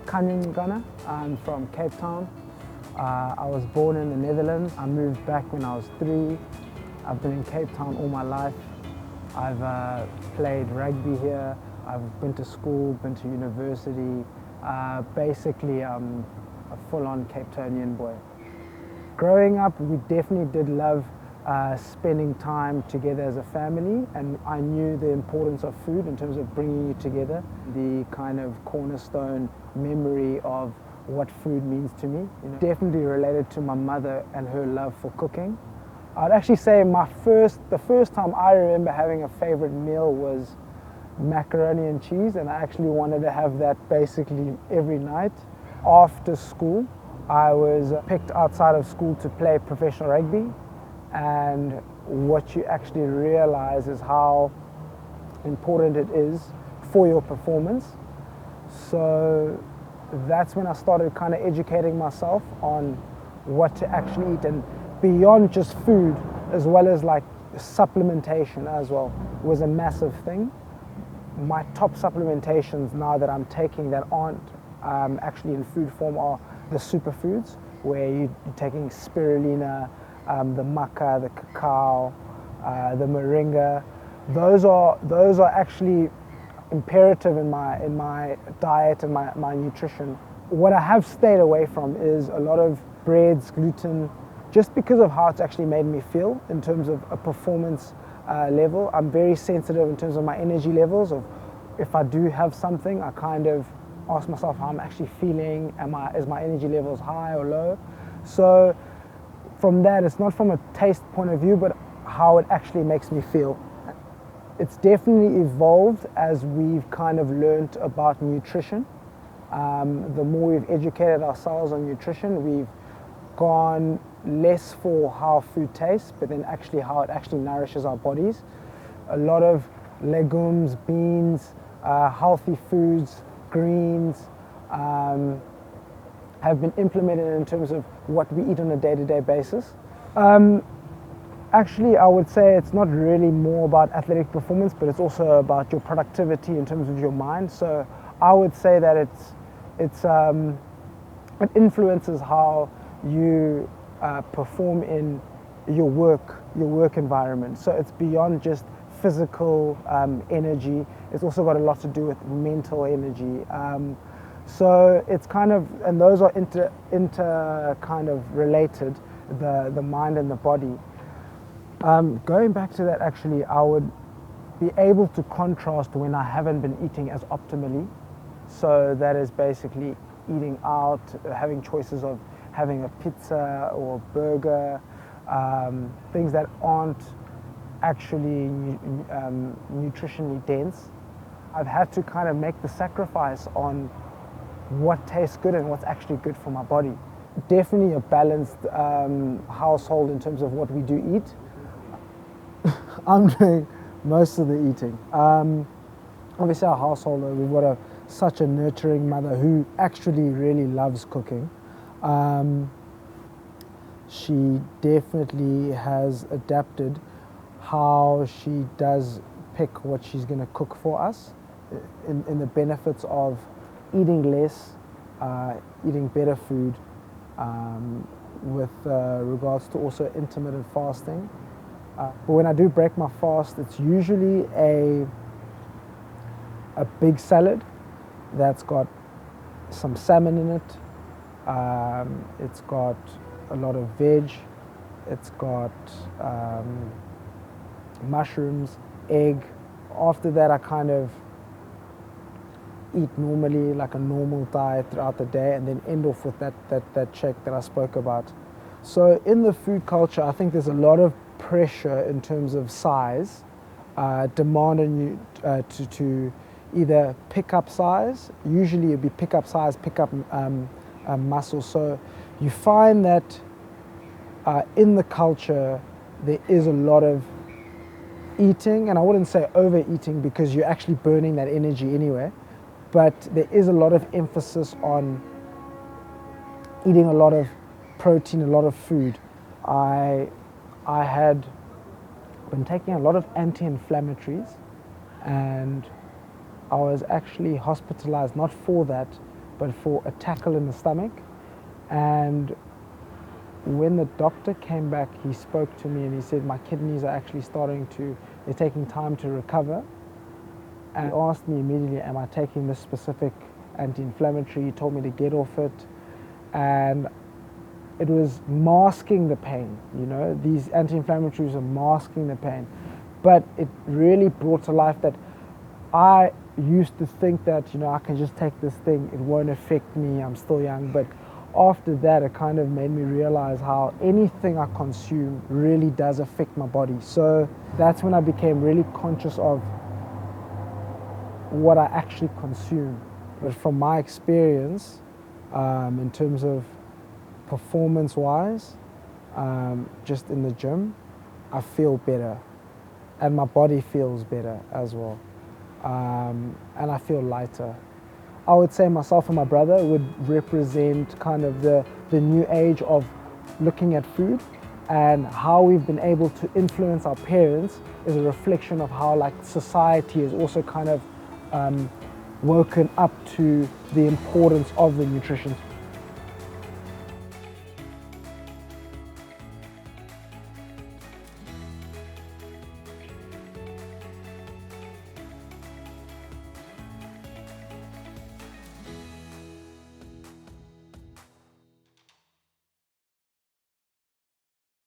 Khanyo Ngcukana. I'm from Cape Town. I was born in the Netherlands. I moved back when I was 3. I've been in Cape Town all my life. I've played rugby here. I've been to school, been to university. Basically, I'm a full-on Cape Townian boy. Growing up, we definitely did love spending time together as a family, and I knew the importance of food in terms of bringing you together, the kind of cornerstone memory of what food means to me. Definitely related to my mother and her love for cooking. I'd actually say the first time I remember having a favorite meal was macaroni and cheese, and I actually wanted to have that basically every night. After school, I was picked outside of school to play professional rugby, and what you actually realize is how important it is for your performance. So that's when I started kind of educating myself on what to actually eat, and beyond just food, as well as like supplementation as well, was a massive thing. My top supplementations now that I'm taking that aren't actually in food form are the superfoods, where you're taking spirulina, the maca, the cacao, the moringa. Those are actually imperative in my diet and my nutrition. What I have stayed away from is a lot of breads, gluten, just because of how it's actually made me feel in terms of a performance level. I'm very sensitive in terms of my energy levels. If I do have something, I kind of ask myself how I'm actually feeling. Is my energy levels high or low? So from that, it's not from a taste point of view, but how it actually makes me feel. It's definitely evolved as we've kind of learned about nutrition. The more we've educated ourselves on nutrition, we've gone less for how food tastes, but then actually how it actually nourishes our bodies. A lot of legumes, beans, healthy foods, greens have been implemented in terms of what we eat on a day-to-day basis. Actually, I would say it's not really more about athletic performance, but it's also about your productivity in terms of your mind. So I would say that it influences how you perform in your work environment. So it's beyond just physical energy. It's also got a lot to do with mental energy. So it's kind of, and those are inter kind of related, the mind and the body. Going back to that, actually, I would be able to contrast when I haven't been eating as optimally. So that is basically eating out, having choices of having a pizza or a burger, things that aren't actually nutritionally dense. I've had to kind of make the sacrifice on what tastes good and what's actually good for my body. Definitely a balanced household in terms of what we do eat. I'm doing most of the eating. Obviously our household, we've got such a nurturing mother who actually really loves cooking. She definitely has adapted how she does pick what she's going to cook for us in the benefits of eating less, eating better food, with regards to also intermittent fasting. But when I do break my fast, it's usually a big salad that's got some salmon in it. It's got a lot of veg. It's got mushrooms, egg. After that, I kind of eat normally, like a normal diet throughout the day, and then end off with that check that I spoke about. So in the food culture, I think there's a lot of pressure in terms of size, demand on you to either pick up size. Usually it'd be pick up size, pick up muscle. So you find that in the culture there is a lot of eating, and I wouldn't say overeating because you're actually burning that energy anyway, but there is a lot of emphasis on eating a lot of protein, a lot of food. I had been taking a lot of anti-inflammatories, and I was actually hospitalized, not for that, but for a tackle in the stomach. And when the doctor came back, he spoke to me and he said, my kidneys are actually they're taking time to recover. And he asked me immediately, am I taking this specific anti-inflammatory? He told me to get off it. And it was masking the pain, these anti-inflammatories are masking the pain. But it really brought to life that I used to think that, I can just take this thing, it won't affect me, I'm still young. But after that, it kind of made me realize how anything I consume really does affect my body. So that's when I became really conscious of what I actually consume. But from my experience, in terms of performance-wise, just in the gym, I feel better. And my body feels better as well. And I feel lighter. I would say myself and my brother would represent kind of the new age of looking at food, and how we've been able to influence our parents is a reflection of how society is also kind of woken up to the importance of the nutrition.